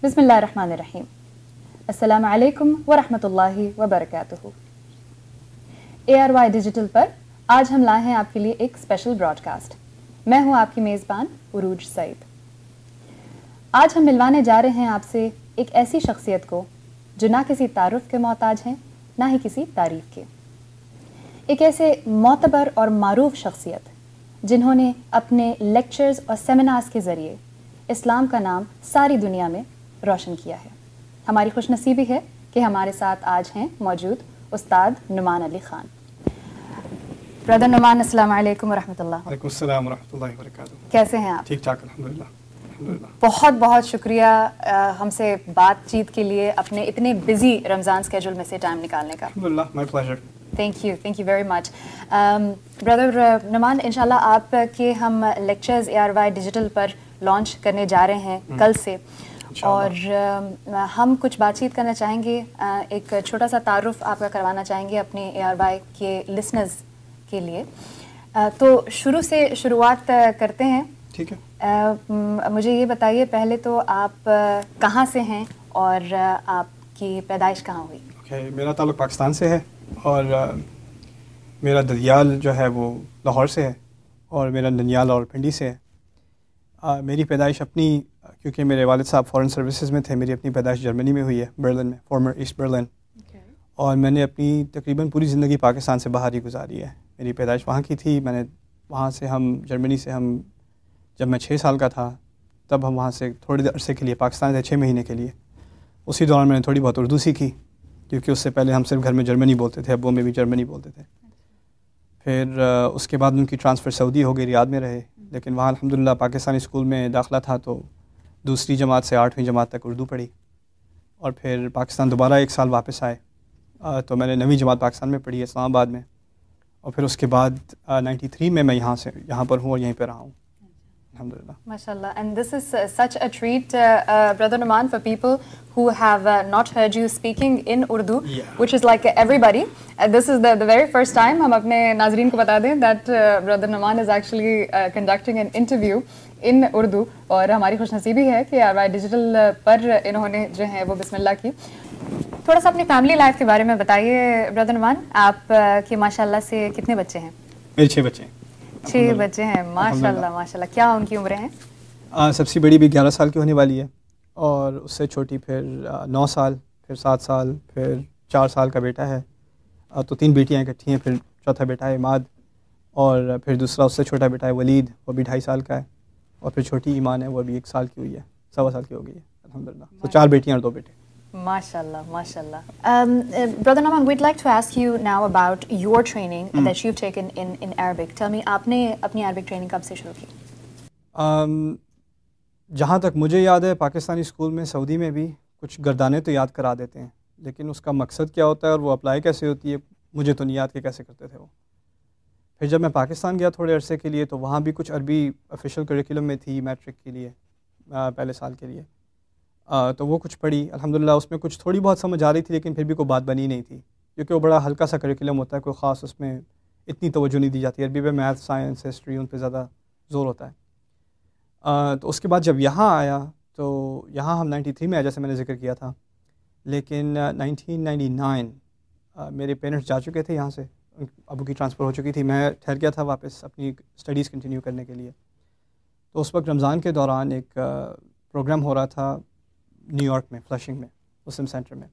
بسم اللہ الرحمن الرحیم. السلام علیکم ورحمۃ اللہ وبرکاتہ. ARY ڈیجیٹل پر آج ہم لائے ہیں آپ کے لیے ایک اسپیشل براڈ کاسٹ. میں ہوں آپ کی میزبان عروج سعید. آج ہم ملوانے جا رہے ہیں آپ سے ایک ایسی شخصیت کو جو نہ کسی تعارف کے محتاج ہیں نہ ہی کسی تعریف کے. ایک ایسے معتبر اور معروف شخصیت جنہوں نے اپنے لیکچرز اور سیمینارز کے ذریعے اسلام کا نام ساری دنیا میں روشن کیا ہے. ہماری خوش نصیبی ہے کہ ہمارے ساتھ آج ہیں موجود استاد نعمان علی خان. برادر نعمان، السلام علیکم ورحمۃ اللہ. وعلیکم السلام ورحمۃ اللہ وبرکاتہ. کیسے ہیں آپ؟ ٹھیک ٹھاک الحمدللہ. بہت بہت شکریہ ہم سے بات چیت کے لیے اپنے اتنے بزی رمضان اسکیجول میں سے ٹائم نکالنے کا. الحمدللہ، my pleasure. Thank you very much. Brother Nouman, انشاءاللہ آپ کے ہم لیکچرز ARY ڈیجیٹل پر لانچ کرنے جا رہے ہیں کل سے، اور ہم کچھ بات چیت کرنا چاہیں گے. ایک چھوٹا سا تعارف آپ کا کروانا چاہیں گے اپنے ARY کے لسنرز کے لیے. تو شروع سے شروعات کرتے ہیں. ٹھیک ہے. مجھے یہ بتائیے پہلے تو آپ کہاں سے ہیں اور آپ کی پیدائش کہاں ہوئی؟ میرا تعلق پاکستان سے ہے اور میرا ددیال جو ہے وہ لاہور سے ہے اور میرا ننیال اور پنڈی سے ہے. میری پیدائش اپنی، کیونکہ میرے والد صاحب فورن سروسز میں تھے، میری اپنی پیدائش جرمنی میں ہوئی ہے، برلن میں، فارمر ایسٹ برلن. اور میں نے اپنی تقریباً پوری زندگی پاکستان سے باہر ہی گزاری ہے. میری پیدائش وہاں کی تھی. میں نے وہاں سے جرمنی سے جب میں 6 سال کا تھا تب ہم وہاں سے تھوڑے عرصے کے لیے پاکستان تھے، 6 مہینے کے لیے. اسی دوران میں نے تھوڑی بہت اردو سیکھی، کیونکہ اس سے پہلے ہم صرف گھر میں جرمنی بولتے تھے، ابو میں بھی جرمنی بولتے تھے. پھر اس کے بعد ان کی ٹرانسفر سعودی ہو گئی، ریاض میں رہے، لیکن وہاں الحمدللہ پاکستانی اسکول میں داخلہ تھا تو 2 جماعت سے 8ویں جماعت تک اردو پڑھی. اور پھر پاکستان دوبارہ 1 سال واپس آئے تو میں نے 9ویں جماعت پاکستان میں پڑھی اسلام آباد میں. اور پھر اس کے بعد 93 میں یہاں پر ہوں اور یہیں پہ رہا ہوں الحمدللہ. MashaAllah. And this is such a treat, Brother Numan, for people who have not heard you speaking in Urdu, which is like everybody. This is the very first time ہم اپنے ناظرین کو بتا دیں that Brother Numan is actually conducting an interview in Urdu. اور ہماری خوش نصیبی ہے کہ ARY ڈیجیٹل پر انہوں نے جو ہے وہ بسم اللہ کی. تھوڑا سا اپنی فیملی لائف کے بارے میں بتائیے برادر نعمان. آپ کے ماشاءاللہ سے کتنے بچے ہیں؟ میرے 6 بچے ہیں. 6 بچے ہیں، ماشاءاللہ ماشاءاللہ. کیا ان کی عمریں ہیں؟ سب سے بڑی بھی 11 سال کی ہونے والی ہے اور اس سے چھوٹی پھر 9 سال، پھر 7 سال، پھر 4 سال کا بیٹا ہے. تو 3 بیٹیاں اکٹھی ہیں. پھر چوتھا بیٹا ہے عماد، اور پھر دوسرا اس سے چھوٹا بیٹا ہے ولید، وہ بھی 2.5 سال کا ہے. اور پھر چھوٹی ایمان ہے، وہ ابھی 1 سال کی ہوئی ہے، 1.25 سال کی ہو گئی ہے الحمدللہ. تو 4 بیٹیاں اور 2 بیٹے. ماشاءاللہ ماشاءاللہ. Brother Numan, we'd like to ask you now about your training that you've taken in Arabic. Tell me, آپ نے اپنی عربک ٹریننگ کب سے شروع کی؟ جہاں تک مجھے یاد ہے پاکستانی اسکول میں سعودی میں بھی کچھ گردانے تو یاد کرا دیتے ہیں، لیکن اس کا مقصد کیا ہوتا ہے اور وہ اپلائی کیسے ہوتی ہے مجھے تو نہیں یاد کہ کیسے کرتے تھے وہ. پھر جب میں پاکستان گیا تھوڑے عرصے کے لیے تو وہاں بھی کچھ عربی آفیشیل کریکولم میں تھی میٹرک کے لیے، پہلے سال کے لیے. تو وہ کچھ پڑھی الحمدللہ. اس میں کچھ تھوڑی بہت سمجھ آ رہی تھی، لیکن پھر بھی کوئی بات بنی نہیں تھی، کیونکہ وہ بڑا ہلکا سا کریکولم ہوتا ہے، کوئی خاص اس میں اتنی توجہ نہیں دی جاتی. عربی پہ میتھ، سائنس، ہسٹری ان پہ زیادہ زور ہوتا ہے. تو اس کے بعد جب یہاں آیا تو یہاں ہم 93 میں آیا جیسے میں نے ذکر کیا تھا، لیکن 1999 میرے پیرنٹس جا چکے تھے یہاں سے، ابو کی ٹرانسفر ہو چکی تھی. میں ٹھہر گیا تھا واپس اپنی اسٹڈیز کنٹینیو کرنے کے لیے. تو اس وقت رمضان کے دوران ایک پروگرام ہو رہا تھا نیو یارک میں، فلشنگ میں، مسلم سینٹر میں،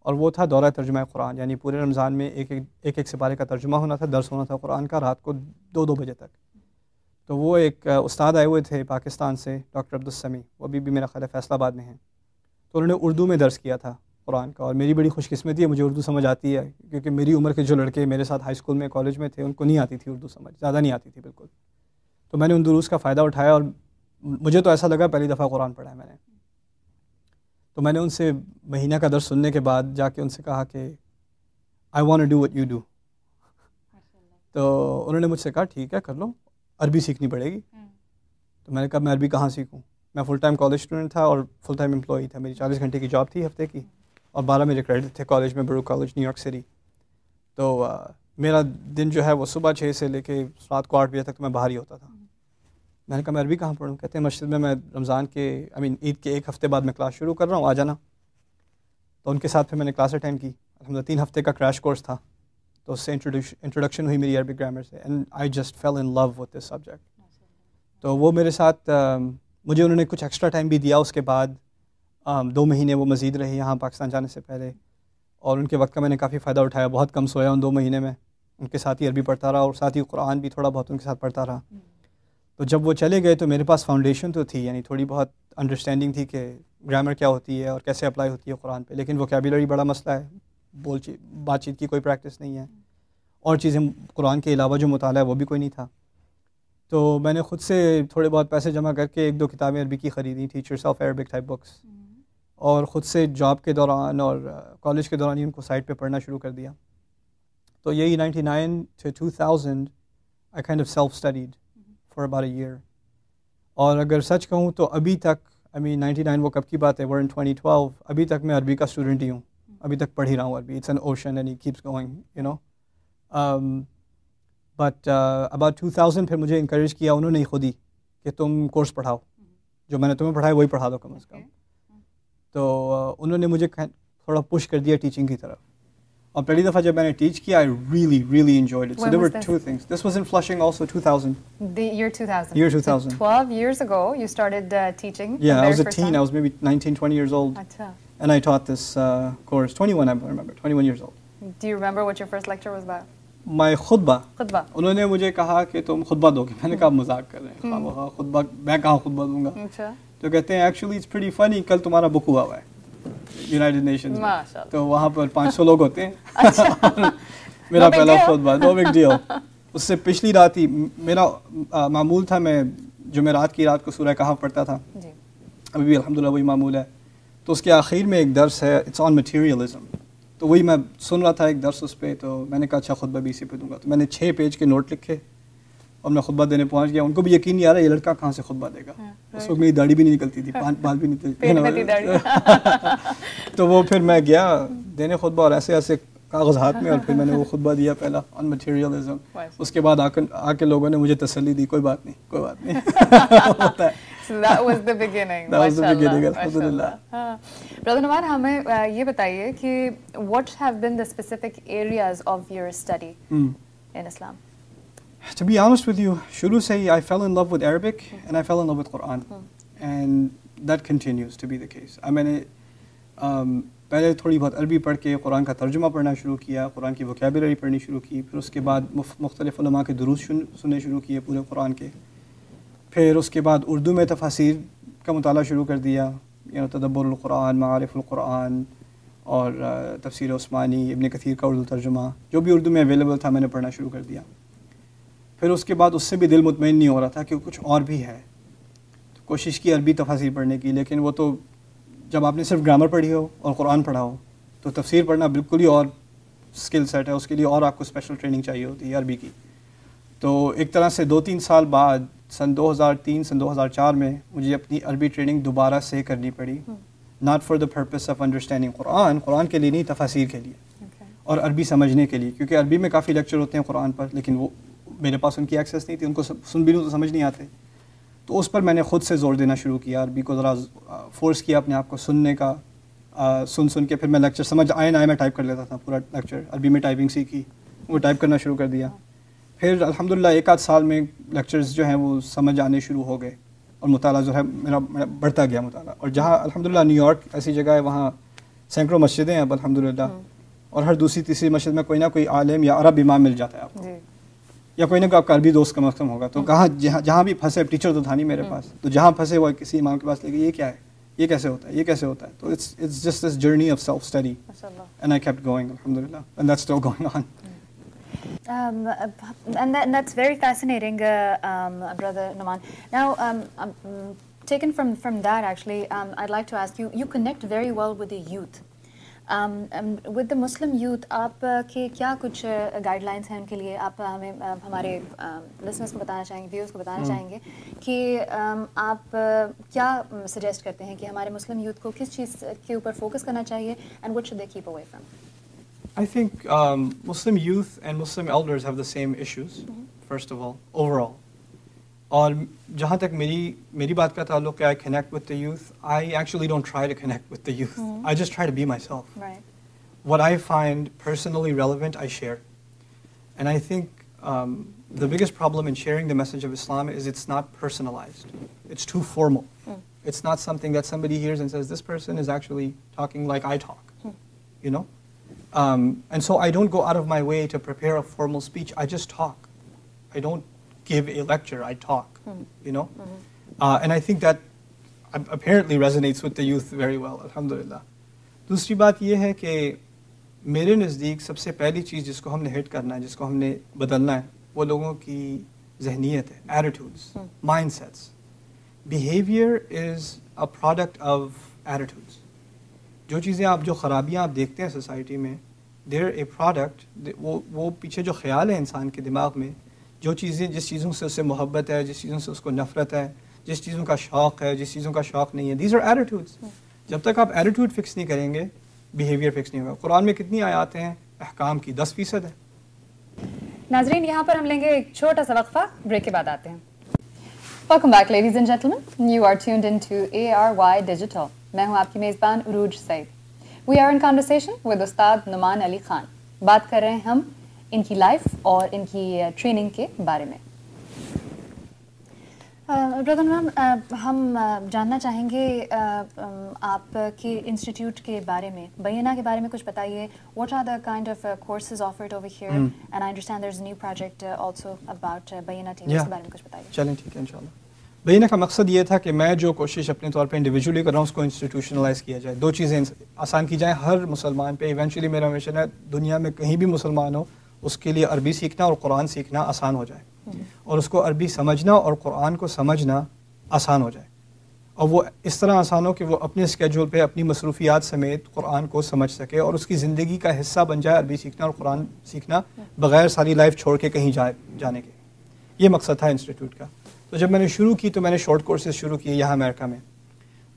اور وہ تھا دورہ ترجمہ قرآن. یعنی پورے رمضان میں ایک سپارے کا ترجمہ ہونا تھا، درس ہونا تھا قرآن کا رات کو 2 بجے تک. تو وہ ایک استاد آئے ہوئے تھے پاکستان سے، ڈاکٹر عبدالسمیع، وہ ابھی بھی میرا خیال ہے فیصل آباد میں ہیں. تو انہوں نے اردو میں درس کیا تھا قرآن کا، اور میری بڑی خوش قسمتی ہے مجھے اردو سمجھ آتی ہے، کیونکہ میری عمر کے جو لڑکے میرے ساتھ ہائی اسکول میں، کالج میں تھے، ان کو نہیں آتی تھی اردو سمجھ، زیادہ نہیں آتی تھی بالکل. تو میں نے ان دروس کا فائدہ اٹھایا اور مجھے تو ایسا لگا پہلی دفعہ قرآن پڑھا ہے میں نے. تو میں نے ان سے مہینہ کا درس سننے کے بعد جا کے ان سے کہا کہ I want to do what you do. تو انہوں نے مجھ سے کہا ٹھیک ہے کر لو، عربی سیکھنی پڑے گی. تو میں نے کہا میں عربی کہاں سیکھوں؟ میں فل ٹائم کالج اسٹوڈنٹ تھا اور فل ٹائم امپلائی تھا. میری 40 گھنٹے کی جاب تھی ہفتے کی، اور 12 میرے کریڈٹ تھے کالج میں، Brook College New York City. تو میرا دن جو ہے وہ صبح 6 سے لے کے رات کو 8 بجے تک تو میں باہر ہی ہوتا تھا. میں نے کہا میں عربی کہاں پڑھوں؟ کہتے ہیں مسجد میں رمضان کے عید کے ایک ہفتے بعد میں کلاس شروع کر رہا ہوں، آ جانا. تو ان کے ساتھ پھر میں نے کلاس اٹینڈ کی. الحمدللہ 3 ہفتے کا کریش کورس تھا. تو اس سے انٹروڈکشن ہوئی میری عربک گرامر سے، and I just fell in love with this subject. تو وہ میرے ساتھ مجھے انہوں نے کچھ ایکسٹرا ٹائم بھی دیا اس کے بعد. 2 مہینے وہ مزید رہے یہاں پاکستان جانے سے پہلے، اور ان کے وقت کا میں نے کافی فائدہ اٹھایا. بہت کم سویا ان 2 مہینے میں، ان کے ساتھ ہی عربی پڑھتا رہا اور ساتھ ہی قرآن بھی تھوڑا بہت ان کے ساتھ پڑھتا رہا. تو جب وہ چلے گئے تو میرے پاس فاؤنڈیشن تو تھی، یعنی تھوڑی بہت انڈرسٹینڈنگ تھی کہ گرامر کیا ہوتی ہے اور کیسے اپلائی ہوتی ہے قرآن پہ. لیکن ووکیبولری بڑا مسئلہ ہے، بات چیت کی کوئی پریکٹس نہیں ہے، اور چیزیں قرآن کے علاوہ جو مطالعہ ہے وہ بھی کوئی نہیں تھا. تو میں نے خود سے تھوڑے بہت پیسے جمع کر کے 1-2 کتابیں عربی کی خریدیں، teachers of Arabic type books, اور خود سے جاب کے دوران اور کالج کے دوران ہی ان کو سائٹ پہ پڑھنا شروع کر دیا. تو یہی 99 to 2000 I kind of self-studied for about a year. اور اگر سچ کہوں تو ابھی تک 99 وہ کب کی بات ہے، we're in 2012، ابھی تک میں عربی کا اسٹوڈنٹ ہی ہوں، ابھی تک پڑھ ہی رہا ہوں Arabi. It's an ocean and it keeps going you know. But about 2000 پھر مجھے انکریج کیا انہوں نے خود ہی کہ تم کورس پڑھاؤ، جو میں نے تمہیں پڑھایا وہی پڑھا دو کم از کم. تو انہوں نے مجھے تھوڑا پش کر دیا ٹیچنگ کی طرف. اور پہلی دفعہ جب میں نے ٹیچ کیا I really enjoyed it. So there were 2 things. This was in Flushing also, 2000. The year 2000. Year 2000. So 12 years ago you started teaching. Yeah, I was a teen. I was maybe 19, 20 years old. Achha. And I taught this course. 21, I remember. 21 years old. Do you remember what your first lecture was about? My khutbah. Khutbah. انہوں نے مجھے کہا کہ تم خطبہ دو گے. میں نے کہا مذاق کر رہے ہیں، خطبہ میں کہاں خطبہ دوں گا. اچھا. تو کہتے ہیں ایکچولی اٹس پریٹی فنی، کل تمہارا بک ہوا ہے یونائٹڈ نیشنز میں، تو وہاں پر 500 لوگ ہوتے ہیں. میرا پہلا خطبہ، نو بگ ڈیل. اس سے پچھلی رات ہی میرا معمول تھا، میں جمعرات کی رات کو سورہ کہف پڑھتا تھا، ابھی بھی الحمدللہ وہی معمول ہے. تو اس کے آخر میں ایک درس ہے، اٹس آن مٹیریلزم. تو وہی میں سن رہا تھا ایک درس اس پہ. تو میں نے کہا اچھا خطبہ بھی اسی پہ دوں گا. تو میں نے 6 پیج کے نوٹ لکھے اور میں خطبہ دینے پہنچ گیا. ان کو بھی یقین نہیں آ رہا یہ لڑکا کہاں سے خطبہ دے گا. اس وقت میری داڑھی بھی نہیں نکلتی تھی، بال بھی نہیں تھے. تو وہ پھر میں گیا دینے خطبہ، اور ایسے ایسے کاغذ ہاتھ میں، اور پھر میں نے وہ خطبہ دیا پہلا آن مٹیریلزم. اس کے بعد آ کے لوگوں نے مجھے تسلی دی، کوئی بات نہیں کوئی بات نہیں ہوتا ہے. So that was the beginning. That was the beginning, alhamdulillah. Brother Numan, ہمیں یہ بتائیے کہ what have been the specific areas of your study in Islam? To be honest with you, شروع سے ہی I fell in love with Arabic and I fell in love with Quran, and that continues to be the case. میں نے پہلے تھوڑی بہت عربی پڑھ کے قرآن کا ترجمہ پڑھنا شروع کیا، قرآن کی ووکیبولری پڑھنی شروع کی. پھر اس کے بعد مختلف علماء کے دروس سننے شروع کیے پورے قرآن کے. پھر اس کے بعد اردو میں تفاسیر کا مطالعہ شروع کر دیا، تدبر القرآن، معارف القرآن، اور تفسیر عثمانی، ابن کثیر کا اردو ترجمہ، جو بھی اردو میں اویلیبل تھا میں نے پڑھنا شروع کر دیا. پھر اس کے بعد اس سے بھی دل مطمئن نہیں ہو رہا تھا کہ کچھ اور بھی ہے. تو کوشش کی عربی تفاسیر پڑھنے کی، لیکن وہ تو جب آپ نے صرف گرامر پڑھی ہو اور قرآن پڑھا ہو تو تفسیر پڑھنا بالکل ہی اور اسکل سیٹ ہے، اس کے لیے اور آپ کو اسپیشل ٹریننگ چاہیے ہوتی ہے عربی کی. تو ایک طرح سے 2-3 سال بعد سن 2003 سن 2004 میں مجھے اپنی عربی ٹریننگ دوبارہ سے کرنی پڑی. Not for the purpose of understanding Quran کے لیے نہیں، تفاسیر کے لیے اور عربی سمجھنے کے لیے، کیونکہ عربی میں کافی لیکچر ہوتے ہیں قرآن پر، لیکن وہ میرے پاس ان کی ایکسیس نہیں تھی، ان کو سن بھی لوں تو سمجھ نہیں آتے. تو اس پر میں نے خود سے زور دینا شروع کیا، عربی کو ذرا فورس کیا اپنے آپ کو سننے کا. سن کے پھر میں لیکچر سمجھ آئے نہ آئے میں ٹائپ کر لیتا تھا پورا لیکچر. عربی میں ٹائپنگ سیکھی، وہ ٹائپ کرنا شروع کر دیا. پھر الحمدللہ 1-8 سال میں لیکچرز جو ہیں وہ سمجھ آنے شروع ہو گئے، اور مطالعہ جو ہے میرا بڑھتا گیا مطالعہ. اور جہاں الحمدللہ نیو یارک ایسی جگہ ہے، وہاں سینکڑوں مسجدیں ہیں اب الحمدللہ، اور ہر دوسری تیسری مسجد میں کوئی نہ کوئی عالم یا عرب امام مل جاتا ہے آپ کو، یا کوئی نہ کوئی آپ کا عربی دوست کم از کم ہوگا. تو کہاں جہاں بھی پھنسے، ٹیچر تو تھا نہیں میرے پاس، تو جہاں پھنسے وہ کسی امام کے پاس لے کے یہ کیا ہے، یہ کیسے ہوتا ہے، یہ کیسے ہوتا ہے. تو it's just this journey of self study and I kept going الحمدللہ and that's still going on. And that's very fascinating, Brother Numan. Now, taken from that, actually, I'd like to ask you, you connect very well with the youth. With the Muslim youth, آپ کے کیا کچھ guide lines ہیں ان کے لیے؟ آپ ہمیں ہمارے لسنرس کو بتانا چاہیں گے، ویورز کو بتانا چاہیں گے کہ آپ کیا سجیسٹ کرتے ہیں کہ ہمارے مسلم یوتھ کو کس چیز کے اوپر فوکس کرنا چاہیے and what should they keep away from? I think Muslim youth and Muslim elders have the same issues, first of all, overall. اور جہاں تک میری بات کا تعلق ہے, I connect with the youth. I actually don't try to connect with the youth, I just try to be myself. What I find personally relevant, I share. And I think the biggest problem in sharing the message of Islam is it's not personalized. It's too formal. It's not something that somebody hears and says, this person is actually talking like I talk, you know? And so I don't go out of my way to prepare a formal speech. I just talk. I don't give a lecture. I talk, you know? And I think that apparently resonates with the youth very well, alhamdulillah. دوسری بات یہ ہے کہ میرے نزدیک سب سے پہلی چیز جس کو ہم نے ہٹ کرنا ہے, جس کو ہم نے بدلنا ہے, وہ لوگوں کی ذہنیت ہے, attitudes, mindsets. Behaviour is a product of attitudes. جو چیزیں جو خرابیاں آپ دیکھتے ہیں سوسائٹی میں, دیر اے پروڈکٹ, وہ پیچھے جو خیال ہے انسان کے دماغ میں, جس چیزوں سے اسے محبت ہے, جس چیزوں سے اس کو نفرت ہے, جس چیزوں کا شوق ہے, جس چیزوں کا شوق نہیں ہے, دیز آر ایٹیٹیوڈس. جب تک آپ ایٹیٹیوڈ فکس نہیں کریں گے, بیہیویئر فکس نہیں ہوگا. قرآن میں کتنی آیات ہیں, احکام کی 10% ہے. ناظرین, یہاں پر ہم لیں گے ایک چھوٹا سا وقفہ, بریک کے بعد آتے ہیں. Welcome back ladies and gentlemen, you are tuned in to ARY digital. میں ہوں آپ کی میزبان Urooj Saeed. We are in conversation with Ustad Nouman Ali Khan. بات کر رہے ہیں ہم ان کی لائف اور ان کی ٹریننگ کے بارے میں. برادر میم, ہم جاننا چاہیں گے آپ کے انسٹیٹیوٹ کے بارے میں, بینہ کے بارے میں کچھ بتائیے. What are the kind of courses offered over here, and I understand there is a new project also about Bayyinah T V, اس کے بارے میں کچھ بتائیے. چلیں ٹھیک ہے انشاءاللہ. بینہ کا مقصد یہ تھا کہ میں جو کوشش اپنے طور پہ انڈیویجولی کر رہا ہوں اس کو انسٹیٹیوشنلائز کیا جائے. دو چیزیں آسان کی جائیں ہر مسلمان پہ. ایونچولی میرا مشن ہے دنیا میں کہیں بھی مسلمان ہو اس کے لیے عربی سیکھنا اور قرآن سیکھنا آسان ہو جائے, اور اس کو عربی سمجھنا اور قرآن کو سمجھنا آسان ہو جائے, اور وہ اس طرح آسان ہو کہ وہ اپنے اسکیجول پہ اپنی مصروفیات سمیت قرآن کو سمجھ سکے اور اس کی زندگی کا حصہ بن جائے عربی سیکھنا اور قرآن سیکھنا, بغیر ساری لائف چھوڑ کے کہیں جانے کے. یہ مقصد تھا انسٹیٹیوٹ کا. تو جب میں نے شروع کی تو میں نے شارٹ کورسز شروع کیے یہاں امریکہ میں.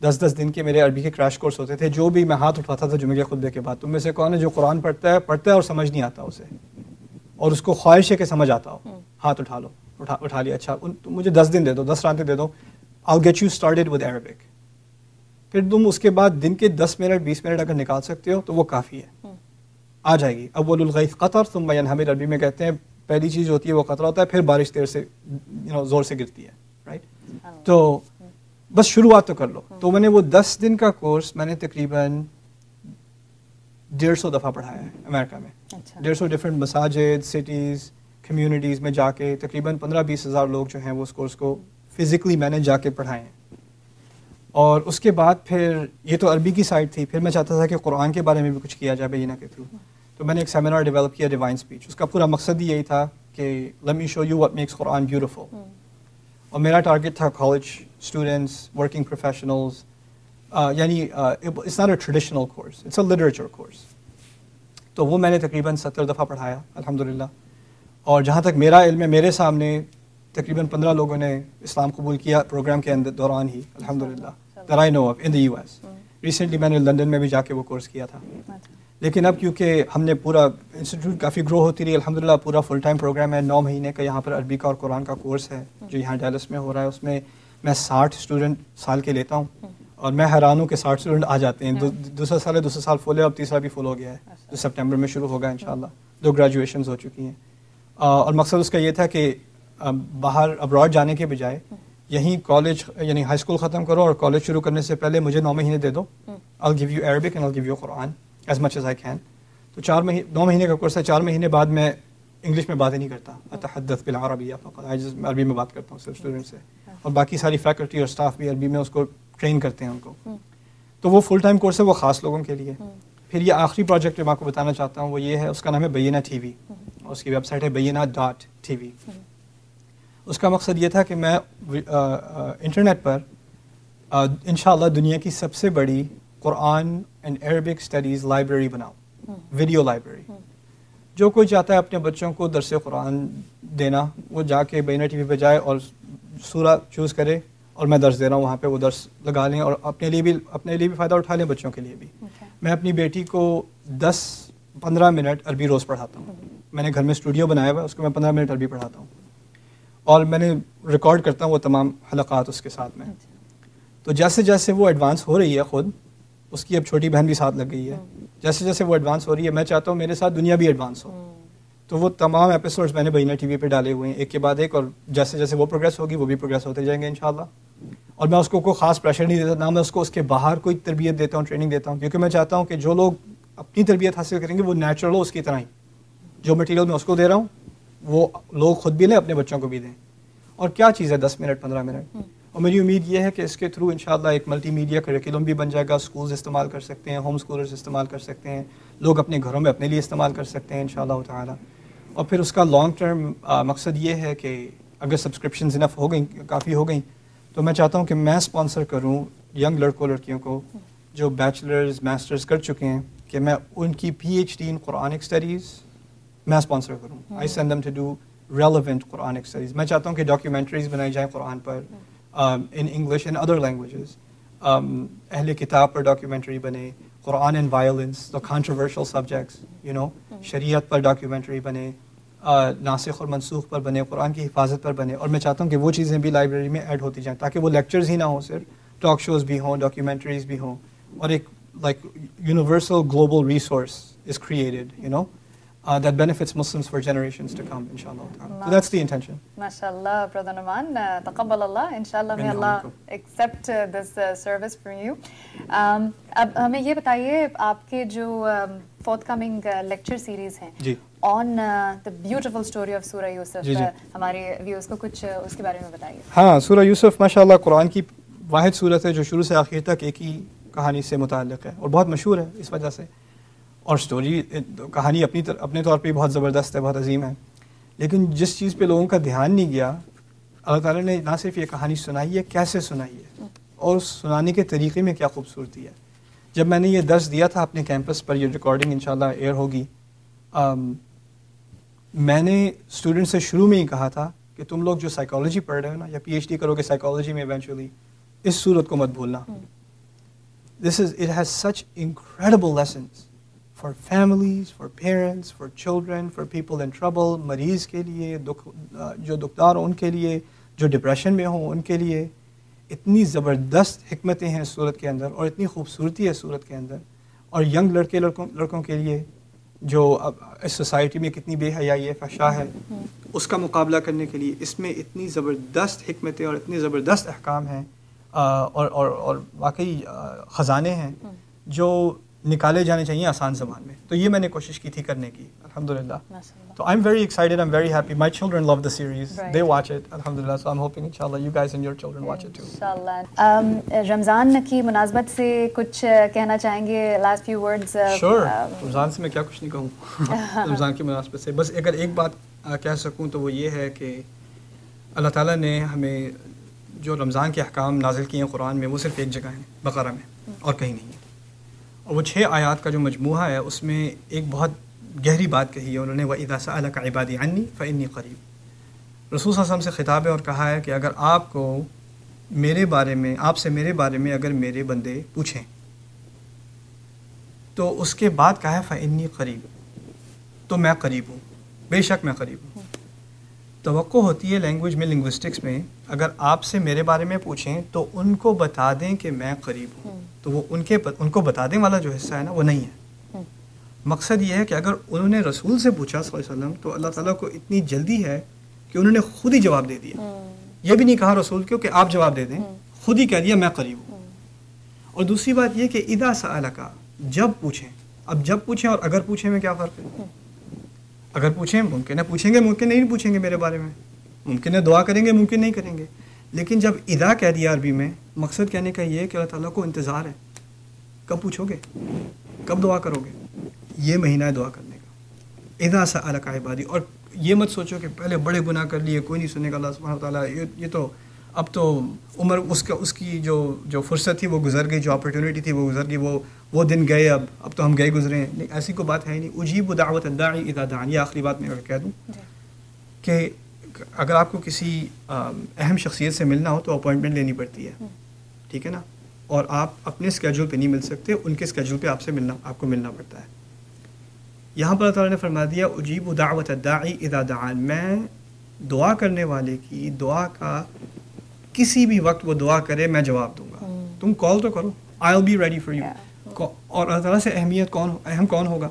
10 دن کے میرے عربی کے کریش کورس ہوتے تھے. جو بھی میں ہاتھ اٹھاتا تھا جمعے کے خطبے کے بعد, تم میں سے کون ہے جو قرآن پڑھتا ہے اور سمجھ نہیں آتا اسے, اور اس کو خواہش ہے کہ سمجھ آتا ہو, ہاتھ اٹھا لو. اٹھا لیا. اچھا مجھے 10 دن دے دو, 10 راتیں دے دو, I'll get you started with Arabic. پھر تم اس کے بعد دن کے 10 منٹ 20 منٹ اگر نکال سکتے ہو تو وہ کافی ہے, آ جائے گی. اول الغیث قطر ثم ینہمر, عربی میں کہتے ہیں پہلی چیز ہوتی ہے وہ قطرہ ہوتا ہے, پھر بارش دیر سے زور سے گرتی ہے, رائٹ. تو بس شروعات تو کر لو. تو میں نے وہ 10 دن کا کورس میں نے تقریباً 150 دفعہ پڑھایا ہے امریکہ میں. 150 ڈفرینٹ مساجد, سٹیز, کمیونٹیز میں جا کے تقریباً 15-20 ہزار لوگ جو ہیں وہ اس کورس کو فزیکلی میں نے جا کے پڑھائے ہیں. اور اس کے بعد پھر یہ تو عربی کی سائڈ تھی, پھر میں چاہتا تھا کہ قرآن کے بارے میں بھی کچھ کیا جائے بینہ کے تھرو. تو میں نے ایک سیمینار ڈیولپ کیا, ڈیوائن اسپیچ. اس کا پورا مقصد ہی یہی تھا کہ let me show you what makes Quran beautiful. اور میرا ٹارگیٹ تھا کالج اسٹوڈنٹس, ورکنگ پروفیشنلز, یعنی it's not a traditional course, it's a literature course. تو وہ میں نے تقریباً 70 دفعہ پڑھایا الحمدللہ. اور جہاں تک میرا علم ہے میرے سامنے تقریباً 15 لوگوں نے اسلام قبول کیا پروگرام کے دوران ہی الحمدللہ, that I know of in the US. Recently میں نے لندن میں بھی جا کے وہ کورس کیا تھا. لیکن اب کیونکہ ہم نے پورا انسٹیٹیوٹ کافی گرو ہوتی رہی الحمدللہ, پورا فل ٹائم پروگرام ہے, 9 مہینے کا یہاں پر عربی کا اور قرآن کا کورس ہے جو یہاں ڈیلس میں ہو رہا ہے. اس میں میں 60 اسٹوڈنٹ سال کے لیتا ہوں, اور میں حیران ہوں کہ 60 اسٹوڈنٹ آ جاتے ہیں. دوسرا سال فل ہے, اب تیسرا بھی فل ہو گیا ہے جو سپٹمبر میں شروع ہوگا انشاءاللہ. 2 گریجویشنز ہو چکی ہیں. اور مقصد اس کا یہ تھا کہ باہر ابراڈ جانے کے بجائے یہیں کالج یعنی ہائی اسکول ختم کرو اور کالج شروع کرنے سے پہلے مجھے 9 مہینے دے دو. I'll give you Arabic and I'll give you Quran as much as I can. تو 9 مہینے کا کورس ہے. 4 مہینے بعد میں انگلش میں باتیں نہیں کرتا, اتحدث بالعربیہ فقط, عربی میں بات کرتا ہوں صرف اسٹوڈنٹ سے, اور باقی ساری فیکلٹی اور اسٹاف بھی عربی میں اس کو ٹرین کرتے ہیں ان کو. تو وہ فل ٹائم کورس ہے, وہ خاص لوگوں کے لیے. پھر یہ آخری پروجیکٹ جو میں آپ کو بتانا چاہتا ہوں وہ یہ ہے, اس کا نام ہے بینہ ٹی وی, اور اس کی ویب سائٹ ہے بینہ.tv. اس کا مقصد یہ تھا کہ میں انٹرنیٹ پر انشاءاللہ دنیا کی سب سے بڑی قرآن اینڈ عربک اسٹڈیز لائبریری بناؤں, ویڈیو لائبریری. جو کوئی چاہتا ہے اپنے بچوں کو درس قرآن دینا, وہ جا کے بینہ ٹی وی پہ جائے اور سورہ چوز کرے, اور میں درس دے رہا ہوں وہاں پہ, وہ درس لگا لیں اور اپنے لیے بھی فائدہ اٹھا لیں, بچوں کے لیے بھی. میں اپنی بیٹی کو 10-15 منٹ عربی روز پڑھاتا ہوں. میں نے گھر میں اسٹوڈیو بنایا ہوا ہے, اس کو میں 15 منٹ عربی پڑھاتا ہوں. اور میں نے ریکارڈ کرتا ہوں وہ تمام حلقات اس کے ساتھ میں. تو جیسے جیسے وہ ایڈوانس ہو رہی ہے خود، اس کی اب چھوٹی بہن بھی ساتھ لگ گئی ہے، جیسے جیسے وہ ایڈوانس ہو رہی ہے میں چاہتا ہوں میرے ساتھ دنیا بھی ایڈوانس ہو. تو وہ تمام ایپیسوڈز میں نے بینہ ٹی وی پہ ڈالے ہوئے ہیں ایک کے بعد ایک، اور جیسے جیسے وہ پروگریس ہوگی وہ بھی پروگریس ہوتے جائیں گے انشاءاللہ. اور میں اس کو کوئی خاص پریشر نہیں دیتا، نہ میں اس کو اس کے باہر کوئی تربیت دیتا ہوں، ٹریننگ دیتا ہوں، کیونکہ میں چاہتا ہوں کہ جو لوگ اپنی تربیت حاصل کریں گے وہ نیچرل ہو اس کی طرح ہی. جو مٹیریل میں اس کو دے رہا ہوں وہ لوگ خود بھی لیں، اپنے بچوں کو بھی دیں. اور کیا چیز ہے 10 منٹ 15 منٹ. اور میری امید یہ ہے کہ اس کے تھرو انشاءاللہ ایک ملٹی میڈیا کریکولم بھی بن جائے گا. اسکولز استعمال کر سکتے ہیں، ہوم اسکولرز استعمال کر سکتے ہیں، لوگ اپنے گھروں میں اپنے لیے استعمال کر سکتے ہیں انشاءاللہ تعالی. اور پھر اس کا لانگ ٹرم مقصد یہ ہے کہ اگر سبسکرپشنز انف ہو گئیں، کافی ہو گئیں، تو میں چاہتا ہوں کہ میں اسپانسر کروں ینگ لڑکوں لڑکیوں کو جو بیچلرز ماسٹرز کر چکے ہیں، کہ میں ان کی PhD ان قرآنک اسٹڈیز میں اسپانسر کروں. I send them to do relevant Quranic studies. میں چاہتا ہوں کہ ڈاکیومنٹریز بنائی جائیں قرآن پر in English in other languages. اہل کتاب پر ڈاکیومنٹری بنے، Quran and violence, the controversial subjects شریعت پر ڈاکیومنٹری بنے، ناسخ اور منسوخ پر بنے، قرآن کی حفاظت پر بنے. اور میں چاہتا ہوں کہ وہ چیزیں بھی لائبریری میں ایڈ ہوتی جائیں تاکہ وہ لیکچرز ہی نہ ہوں، صرف ٹاک شوز بھی ہوں، ڈاکیومنٹریز بھی ہوں، اور ایک like universal global resource is created that benefits Muslims for generations to come, inshallah. So that's the intention. MashaAllah, Brother Numan, taqabbal Allah, inshallah, may Allah accept this service from you. اب ہمیں یہ بتائیے آپ کے جو forthcoming lecture series ہیں on the beautiful story of سورہ یوسف، ہمارے ویورز کو کچھ اس کے بارے میں بتائیے. ہاں، سورہ یوسف ماشاءاللہ قرآن کی واحد سورت ہے جو شروع سے آخر تک ایک ہی کہانی سے متعلق ہے اور بہت مشہور ہے اس وجہ سے. اور سٹوری کہانی اپنے طور پہ بہت زبردست ہے، بہت عظیم ہے. لیکن جس چیز پہ لوگوں کا دھیان نہیں گیا، اللہ تعالیٰ نے نہ صرف یہ کہانی سنائی ہے، کیسے سنائی ہے اور سنانے کے طریقے میں کیا خوبصورتی ہے. جب میں نے یہ درس دیا تھا اپنے کیمپس پر، یہ ریکارڈنگ انشاءاللہ ایئر ہوگی، میں نے اسٹوڈنٹ سے شروع میں ہی کہا تھا کہ تم لوگ جو سائیکالوجی پڑھ رہے ہو نا، یا PhD کرو گے سائیکالوجی میں ایونچولی، اس صورت کو مت بھولنا. It has such incredible lessons for families, for parents, for children, for people in trouble, مریض کے لیے، جو دکھدار ہوں ان کے لیے، جو ڈپریشن میں ہوں ان کے لیے. اتنی زبردست حکمتیں ہیں سورت کے اندر اور اتنی خوبصورتی ہے سورت کے اندر. اور ینگ لڑکوں کے لیے جو اب اس سوسائٹی میں کتنی بے حیائی ہے، فحشا ہے، اس کا مقابلہ کرنے کے لیے اس میں اتنی زبردست حکمتیں اور اتنی زبردست احکام ہیں اور واقعی خزانے ہیں جو نکالے جانے چاہیے آسان زبان میں. تو یہ میں نے کوشش کی تھی کرنے کی الحمدللہ. تو I am very excited, I am very happy. My children love the series, they watch it الحمدللہ. سو آئی ایم ہوپنگ انشاءاللہ you guys and your children watch it too. انشاءاللہ. رمضان کی مناسبت سے کچھ کہنا چاہیں گے، last few words? Sure. Ramzan سے میں کیا کچھ نہیں کہوں رمضان کی مناسبت سے. بس اگر ایک بات کہہ سکوں تو وہ یہ ہے کہ اللہ تعالیٰ نے ہمیں جو رمضان کے احکام نازل کیے ہیں قرآن میں، وہ صرف ایک جگہ ہیں، بقرہ میں، اور کہیں نہیں ہے. اور وہ 6 آیات کا جو مجموعہ ہے اس میں ایک بہت گہری بات کہی ہے انہوں نے، وَإِذَا سَأَلَكَ عِبَادِي عَنِّي فَإِنِّي قَرِيب. رسول صلی اللہ علیہ وسلم سے خطاب ہے اور کہا ہے کہ اگر آپ کو میرے بارے میں، آپ سے میرے بارے میں اگر میرے بندے پوچھیں تو اس کے بعد کہا ہے فَإِنِّي قَرِيب، تو میں قریب ہوں، بے شک میں قریب ہوں. توقع ہوتی ہے لینگویج میں، لنگوسٹکس میں، اگر آپ سے میرے بارے میں پوچھیں تو ان کو بتا دیں کہ میں قریب ہوں. تو وہ ان کو بتا دیں والا جو حصہ ہے نا وہ نہیں ہے. مقصد یہ ہے کہ اگر انہوں نے رسول سے پوچھا صلی اللہ علیہ وسلم تو اللہ تعالیٰ کو اتنی جلدی ہے کہ انہوں نے خود ہی جواب دے دیا. یہ بھی نہیں کہا رسول کو کہ آپ جواب دے دیں، خود ہی کہہ دیا میں قریب ہوں. اور دوسری بات یہ کہ اذا سألک، جب پوچھیں. اب جب پوچھیں اور اگر پوچھیں میں کیا فرق ہے؟ اگر پوچھیں ممکن ہے پوچھیں گے، ممکن نہیں پوچھیں گے میرے بارے میں، ممکن ہے دعا کریں گے، ممکن نہیں کریں گے. لیکن جب اذا کہہ دیا عربی میں، مقصد کہنے کا یہ ہے کہ اللہ تعالیٰ کو انتظار ہے، کب پوچھو گے، کب دعا کرو گے. یہ مہینہ ہے دعا کرنے کا، اذا سألک عبادی. اور یہ مت سوچو کہ پہلے بڑے گناہ کر لیے کوئی نہیں سنے گا اللہ سبحانہ وتعالیٰ، یہ تو اب تو عمر اس کی جو فرصت تھی وہ گزر گئی، جو اپرچونیٹی تھی وہ گزر گئی، وہ دن گئے، اب تو ہم گئے گزرے ہیں. نہیں، ایسی کوئی بات ہے ہی نہیں. اجیب دعوت الداعی اذا دعان. یہ آخری بات میں اگر کہہ دوں کہ اگر آپ کو کسی اہم شخصیت سے ملنا ہو تو اپوائنٹمنٹ لینی پڑتی ہے، ٹھیک ہے نا، اور آپ اپنے اسکیجول پہ نہیں مل سکتے، ان کے اسکیجول پہ آپ کو ملنا پڑتا ہے. یہاں پر اللہ تعالیٰ نے فرما دیا اجیب دعوت الداعی اذا دعان، میں دعا کرنے والے کی دعا کا کسی بھی وقت وہ دعا کرے میں جواب دوں گا. تم کال تو کرو, I will be ready for you. اور اللہ تعالیٰ سے اہمیت اہم کون ہوگا؟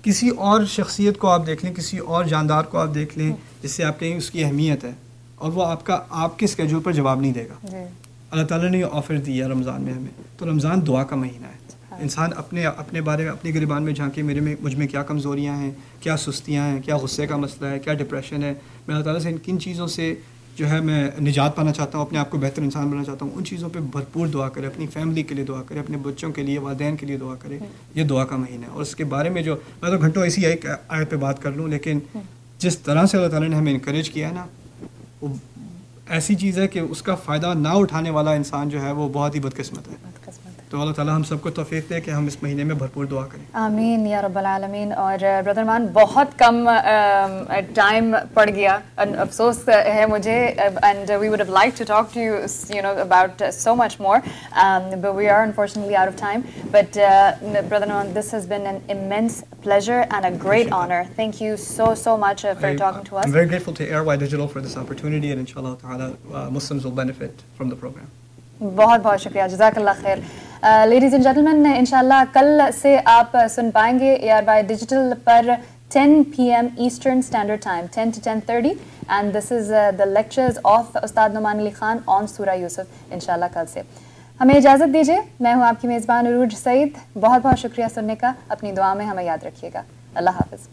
کسی اور شخصیت کو آپ دیکھ لیں, کسی اور جاندار کو آپ دیکھ لیں جس سے آپ کہیں اس کی اہمیت ہے, اور وہ آپ کے اسکیجول پر جواب نہیں دے گا. اللہ تعالیٰ نے یہ آفر دیا رمضان میں ہمیں, تو رمضان دعا کا مہینہ ہے. انسان اپنے بارے میں اپنے گریبان میں جھانکے مجھ میں کیا کمزوریاں ہیں, کیا سستیاں ہیں, کیا غصے کا مسئلہ ہے, کیا ڈپریشن ہے. میں اللہ تعالیٰ سے کن چیزوں سے جو ہے میں نجات پانا چاہتا ہوں, اپنے آپ کو بہتر انسان بنانا چاہتا ہوں, ان چیزوں پہ بھرپور دعا کرے. اپنی فیملی کے لیے دعا کرے, اپنے بچوں کے لیے, والدین کے لیے دعا کرے. یہ دعا کا مہینہ ہے. اور اس کے بارے میں جو میں تو گھنٹوں ایسی ایک آیت پہ بات کر لوں, لیکن جس طرح سے اللہ تعالیٰ نے ہمیں انکریج کیا ہے نا, وہ ایسی چیز ہے کہ اس کا فائدہ نہ اٹھانے والا انسان جو ہے وہ بہت ہی بدقسمت ہے. تو اللہ تعالیٰ ہم سب کو توفیق دے کہ ہم اس مہینے میں بھرپور دعا کریں. آمین یا رب العالمین. اور برادر مان بہت کم ٹائم پڑ گیا, افسوس ہے مجھے, and we would have liked to talk to you know about so much more, but we are unfortunately out of time. But brother مان, this has been an immense pleasure and a great honor. Thank you so much for talking to us. I'm very grateful to ARY Digital for this opportunity, and inshallah ta'ala Muslims will benefit from the program. بہت بہت شکریہ, جزاک اللہ خیر. Ladies and gentleman, انشاءاللہ کل سے آپ سن پائیں گے ARY digital per 10 PM eastern standard time, 10 to 10:30, and this is the lectures of استاد نعمان علی خان آن سورہ یوسف. انشاءاللہ کل سے ہمیں اجازت دیجیے. میں ہوں آپ کی میزبان عروج سعید. بہت بہت شکریہ سننے کا. اپنی دعا میں ہمیں یاد رکھیے گا. اللہ حافظ.